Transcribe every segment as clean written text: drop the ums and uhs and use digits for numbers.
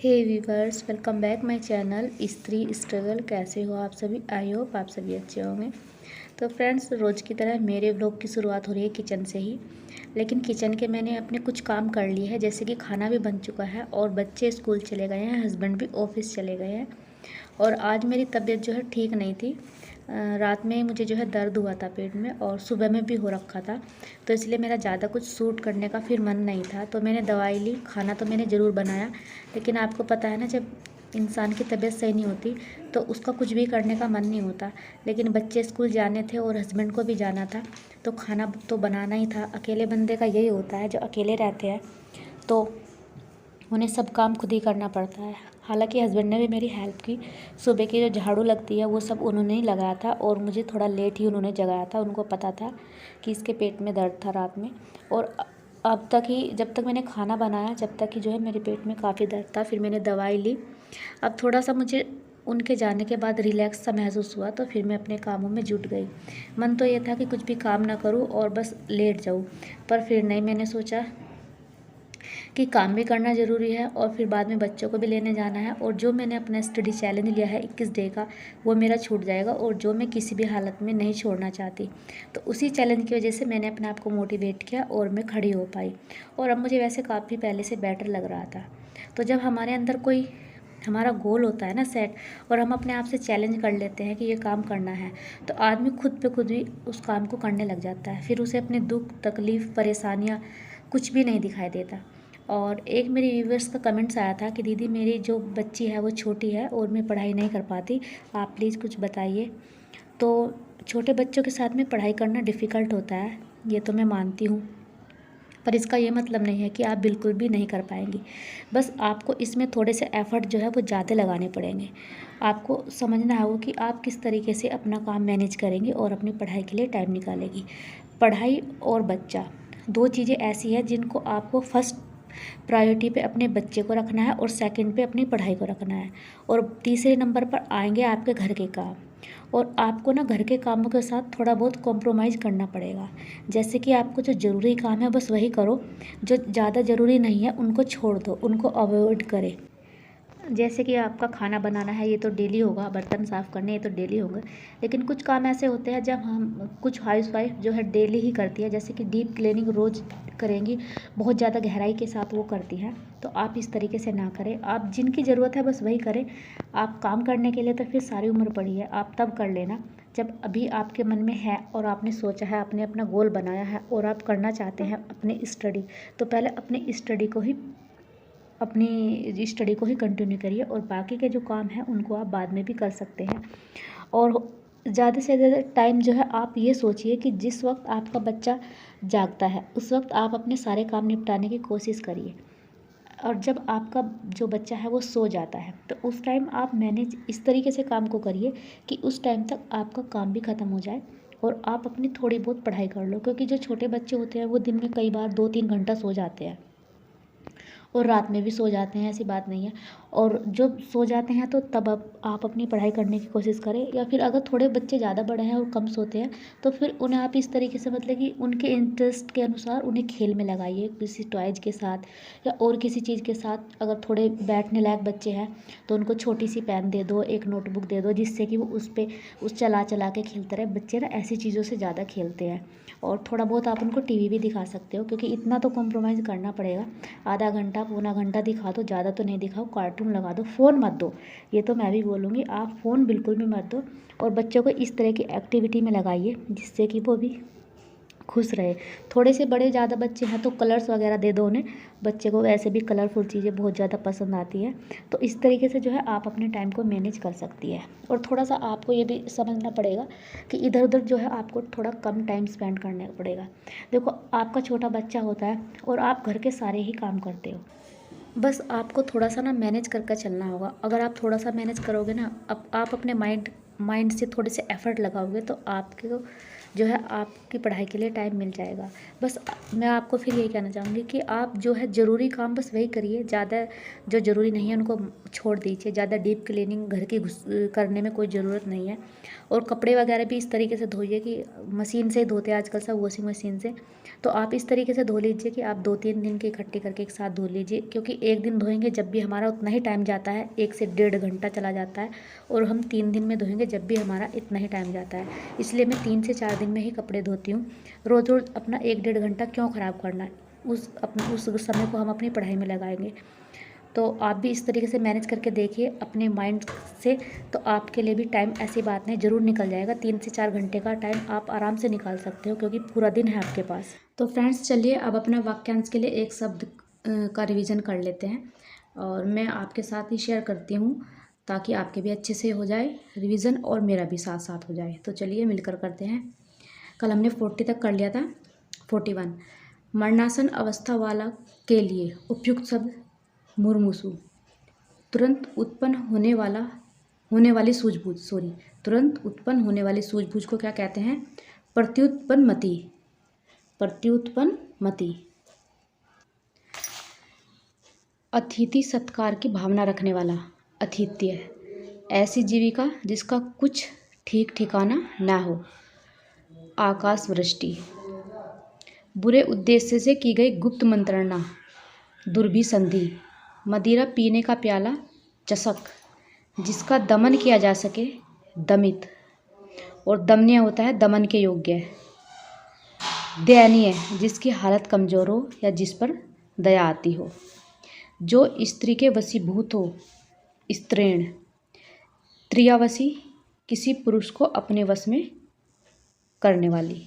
Hey viewers, welcome back my channel Stree struggle. कैसे हो आप सभी? आई होप आप सभी अच्छे होंगे। तो फ्रेंड्स, रोज़ की तरह मेरे व्लॉग की शुरुआत हो रही है किचन से ही। लेकिन किचन के मैंने अपने कुछ काम कर लिए हैं, जैसे कि खाना भी बन चुका है और बच्चे स्कूल चले गए हैं, हस्बैंड भी ऑफिस चले गए हैं। और आज मेरी तबीयत जो है ठीक नहीं थी। रात में मुझे जो है दर्द हुआ था पेट में, और सुबह में भी हो रखा था। तो इसलिए मेरा ज़्यादा कुछ सूट करने का फिर मन नहीं था, तो मैंने दवाई ली। खाना तो मैंने ज़रूर बनाया, लेकिन आपको पता है ना, जब इंसान की तबीयत सही नहीं होती तो उसका कुछ भी करने का मन नहीं होता। लेकिन बच्चे स्कूल जाने थे और हस्बैंड को भी जाना था, तो खाना तो बनाना ही था। अकेले बंदे का यही होता है, जो अकेले रहते हैं तो उन्हें सब काम खुद ही करना पड़ता है। हालांकि हस्बैंड ने भी मेरी हेल्प की। सुबह की जो झाड़ू लगती है वो सब उन्होंने ही लगाया था, और मुझे थोड़ा लेट ही उन्होंने जगाया था। उनको पता था कि इसके पेट में दर्द था रात में। और अब तक ही, जब तक मैंने खाना बनाया, जब तक ही जो है मेरे पेट में काफ़ी दर्द था। फिर मैंने दवाई ली। अब थोड़ा सा मुझे उनके जाने के बाद रिलैक्स सा महसूस हुआ, तो फिर मैं अपने कामों में जुट गई। मन तो ये था कि कुछ भी काम ना करूं और बस लेट जाऊं, पर फिर नहीं, मैंने सोचा कि काम भी करना ज़रूरी है, और फिर बाद में बच्चों को भी लेने जाना है। और जो मैंने अपना स्टडी चैलेंज लिया है 21 डे का, वो मेरा छूट जाएगा, और जो मैं किसी भी हालत में नहीं छोड़ना चाहती। तो उसी चैलेंज की वजह से मैंने अपने आप को मोटिवेट किया और मैं खड़ी हो पाई। और अब मुझे वैसे काफ़ी पहले से बेटर लग रहा था। तो जब हमारे अंदर कोई हमारा गोल होता है ना सेट, और हम अपने आप से चैलेंज कर लेते हैं कि ये काम करना है, तो आदमी खुद पे खुद ही उस काम को करने लग जाता है। फिर उसे अपने दुख, तकलीफ़, परेशानियाँ कुछ भी नहीं दिखाई देता। और एक मेरे व्यूवर्स का कमेंट्स आया था कि दीदी, मेरी जो बच्ची है वो छोटी है और मैं पढ़ाई नहीं कर पाती, आप प्लीज़ कुछ बताइए। तो छोटे बच्चों के साथ में पढ़ाई करना डिफ़िकल्ट होता है, ये तो मैं मानती हूँ, पर इसका ये मतलब नहीं है कि आप बिल्कुल भी नहीं कर पाएंगी। बस आपको इसमें थोड़े से एफ़र्ट जो है वो ज़्यादा लगाने पड़ेंगे। आपको समझना है वो कि आप किस तरीके से अपना काम मैनेज करेंगी और अपनी पढ़ाई के लिए टाइम निकालेगी। पढ़ाई और बच्चा, दो चीज़ें ऐसी हैं जिनको आपको फर्स्ट प्रायोरिटी पे अपने बच्चे को रखना है, और सेकंड पे अपनी पढ़ाई को रखना है, और तीसरे नंबर पर आएंगे आपके घर के काम। और आपको ना घर के कामों के साथ थोड़ा बहुत कॉम्प्रोमाइज़ करना पड़ेगा। जैसे कि आपको जो ज़रूरी काम है बस वही करो, जो ज़्यादा ज़रूरी नहीं है उनको छोड़ दो, उनको अवॉइड करें। जैसे कि आपका खाना बनाना है, ये तो डेली होगा, बर्तन साफ़ करने ये तो डेली होंगे। लेकिन कुछ काम ऐसे होते हैं जब हम, कुछ हाउसवाइफ जो है डेली ही करती है, जैसे कि डीप क्लीनिंग रोज़ करेंगी, बहुत ज़्यादा गहराई के साथ वो करती हैं। तो आप इस तरीके से ना करें, आप जिनकी ज़रूरत है बस वही करें। आप काम करने के लिए तो फिर सारी उम्र पड़ी है, आप तब कर लेना जब अभी आपके मन में है और आपने सोचा है, आपने अपना गोल बनाया है और आप करना चाहते हैं अपनी स्टडी। तो पहले अपनी स्टडी को ही कंटिन्यू करिए, और बाकी के जो काम हैं उनको आप बाद में भी कर सकते हैं। और ज़्यादा से ज़्यादा टाइम जो है आप ये सोचिए कि जिस वक्त आपका बच्चा जागता है उस वक्त आप अपने सारे काम निपटाने की कोशिश करिए। और जब आपका जो बच्चा है वो सो जाता है, तो उस टाइम आप मैनेज इस तरीके से काम को करिए कि उस टाइम तक आपका काम भी ख़त्म हो जाए और आप अपनी थोड़ी बहुत पढ़ाई कर लो। क्योंकि जो छोटे बच्चे होते हैं वो दिन में कई बार 2-3 घंटा सो जाते हैं, और रात में भी सो जाते हैं, ऐसी बात नहीं है। और जब सो जाते हैं तो तब आप अपनी पढ़ाई करने की कोशिश करें। या फिर अगर थोड़े बच्चे ज़्यादा बड़े हैं और कम सोते हैं, तो फिर उन्हें आप इस तरीके से, मतलब कि उनके इंटरेस्ट के अनुसार उन्हें खेल में लगाइए, किसी टॉयज के साथ या और किसी चीज़ के साथ। अगर थोड़े बैठने लायक बच्चे हैं तो उनको छोटी सी पेन दे दो, एक नोटबुक दे दो, जिससे कि वो उस चला चला के खेलते रहे। बच्चे ना ऐसी चीज़ों से ज़्यादा खेलते हैं। और थोड़ा बहुत आप उनको टीवी भी दिखा सकते हो, क्योंकि इतना तो कॉम्प्रोमाइज़ करना पड़ेगा। आधा घंटा, पौना घंटा दिखा दो, ज़्यादा तो नहीं दिखाओ। कार्टून लगा दो, फ़ोन मत दो, ये तो मैं भी बोलूँगी, आप फ़ोन बिल्कुल भी मत दो। और बच्चों को इस तरह की एक्टिविटी में लगाइए जिससे कि वो भी खुश रहे। थोड़े से बड़े ज़्यादा बच्चे हैं तो कलर्स वगैरह दे दो उन्हें, बच्चे को वैसे भी कलरफुल चीज़ें बहुत ज़्यादा पसंद आती है। तो इस तरीके से जो है आप अपने टाइम को मैनेज कर सकती है। और थोड़ा सा आपको ये भी समझना पड़ेगा कि इधर उधर जो है आपको थोड़ा कम टाइम स्पेंड करना पड़ेगा। देखो, आपका छोटा बच्चा होता है और आप घर के सारे ही काम करते हो, बस आपको थोड़ा सा ना मैनेज करके चलना होगा। अगर आप थोड़ा सा मैनेज करोगे ना, अब आप अपने माइंड से थोड़े से एफर्ट लगाओगे, तो आपको जो है आपकी पढ़ाई के लिए टाइम मिल जाएगा। बस मैं आपको फिर यही कहना चाहूँगी कि आप जो है ज़रूरी काम बस वही करिए, ज़्यादा जो ज़रूरी नहीं है उनको छोड़ दीजिए। ज़्यादा डीप क्लीनिंग घर की करने में कोई ज़रूरत नहीं है। और कपड़े वगैरह भी इस तरीके से धोइए कि मशीन से धोते हैं आजकल सब, वॉशिंग मशीन से, तो आप इस तरीके से धो लीजिए कि आप 2-3 दिन के इकट्ठे करके एक साथ धो लीजिए। क्योंकि एक दिन धोएंगे जब भी हमारा उतना ही टाइम जाता है, 1 से 1.5 घंटा चला जाता है, और हम 3 दिन में धोएंगे जब भी हमारा इतना ही टाइम जाता है। इसलिए मैं 3 से 4 दिन में ही कपड़े धोती हूँ। रोज़ रोज़ अपना 1-1.5 घंटा क्यों ख़राब करना है, उस समय को हम अपनी पढ़ाई में लगाएंगे। तो आप भी इस तरीके से मैनेज करके देखिए अपने माइंड से, तो आपके लिए भी टाइम, ऐसी बात नहीं, ज़रूर निकल जाएगा। 3 से 4 घंटे का टाइम आप आराम से निकाल सकते हो, क्योंकि पूरा दिन है आपके पास। तो फ्रेंड्स चलिए अब अपना वाक्यांश के लिए एक शब्द का रिवीजन कर लेते हैं, और मैं आपके साथ ही शेयर करती हूँ ताकि आपके भी अच्छे से हो जाए रिवीजन और मेरा भी साथ साथ हो जाए। तो चलिए मिलकर करते हैं। कल हमने 40 तक कर लिया था। 41, मरणासन अवस्था वाला के लिए उपयुक्त शब्द मुर्मूसु। तुरंत उत्पन्न होने वाली सूझबूझ, तुरंत उत्पन्न होने वाली सूझबूझ को क्या कहते हैं? प्रत्युत्पन्नमति। प्रत्युत्पन्नमति। अतिथि सत्कार की भावना रखने वाला, आतिथ्य। ऐसी जीविका जिसका कुछ ठीक ठिकाना ना हो, आकाश वृष्टि। बुरे उद्देश्य से की गई गुप्त मंत्रणा, दुर्भिसंधि। मदिरा पीने का प्याला, चषक। जिसका दमन किया जा सके, दमित। और दमनीय होता है दमन के योग्य। दयनीय, जिसकी हालत कमज़ोर हो या जिस पर दया आती हो। जो स्त्री के वशीभूत हो, स्त्रीण। त्रियावशी, किसी पुरुष को अपने वश में करने वाली।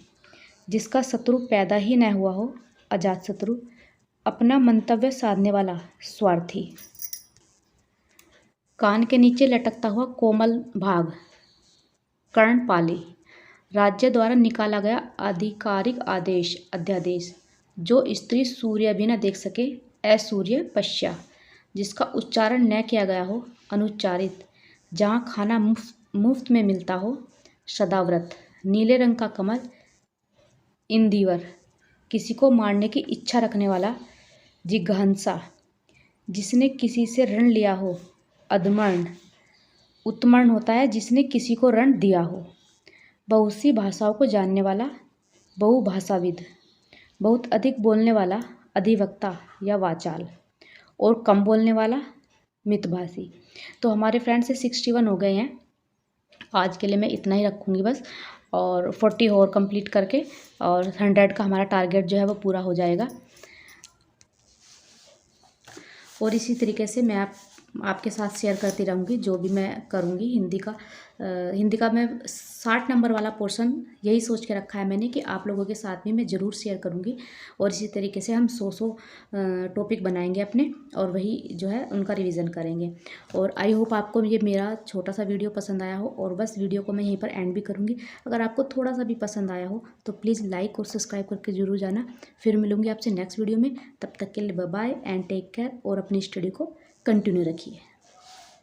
जिसका शत्रु पैदा ही न हुआ हो, अजातशत्रु। अपना मंतव्य साधने वाला, स्वार्थी। कान के नीचे लटकता हुआ कोमल भाग, कर्णपाली। राज्य द्वारा निकाला गया आधिकारिक आदेश, अध्यादेश। जो स्त्री सूर्य भी न देख सके, असूर्य पश्या। जिसका उच्चारण न किया गया हो, अनुच्चारित। जहाँ खाना मुफ्त में मिलता हो, सदाव्रत। नीले रंग का कमल, इंदिवर। किसी को मारने की इच्छा रखने वाला, जिघांसा। जिसने किसी से ऋण लिया हो, अधमर्ण। उत्मर्ण होता है जिसने किसी को ऋण दिया हो। बहुत सी भाषाओं को जानने वाला, बहुभाषाविद। बहुत अधिक बोलने वाला, अधिवक्ता या वाचाल। और कम बोलने वाला, मितभाषी। तो हमारे फ्रेंड्स से 61 हो गए हैं। आज के लिए मैं इतना ही रखूँगी बस, और 40 और कंप्लीट करके और 100 का हमारा टारगेट जो है वो पूरा हो जाएगा। और इसी तरीके से मैं आपके साथ शेयर करती रहूँगी जो भी मैं करूँगी। हिंदी का मैं 60 नंबर वाला पोर्शन यही सोच के रखा है मैंने कि आप लोगों के साथ भी मैं ज़रूर शेयर करूँगी। और इसी तरीके से हम 100 टॉपिक बनाएंगे अपने, और वही जो है उनका रिवीजन करेंगे। और आई होप आपको ये मेरा छोटा सा वीडियो पसंद आया हो। और बस वीडियो को मैं यहीं पर एंड भी करूँगी। अगर आपको थोड़ा सा भी पसंद आया हो तो प्लीज़ लाइक और सब्सक्राइब करके ज़रूर जाना। फिर मिलूँगी आपसे नेक्स्ट वीडियो में। तब तक के लिए bye bye and take care, और अपनी स्टडी को कंटिन्यू रखिए।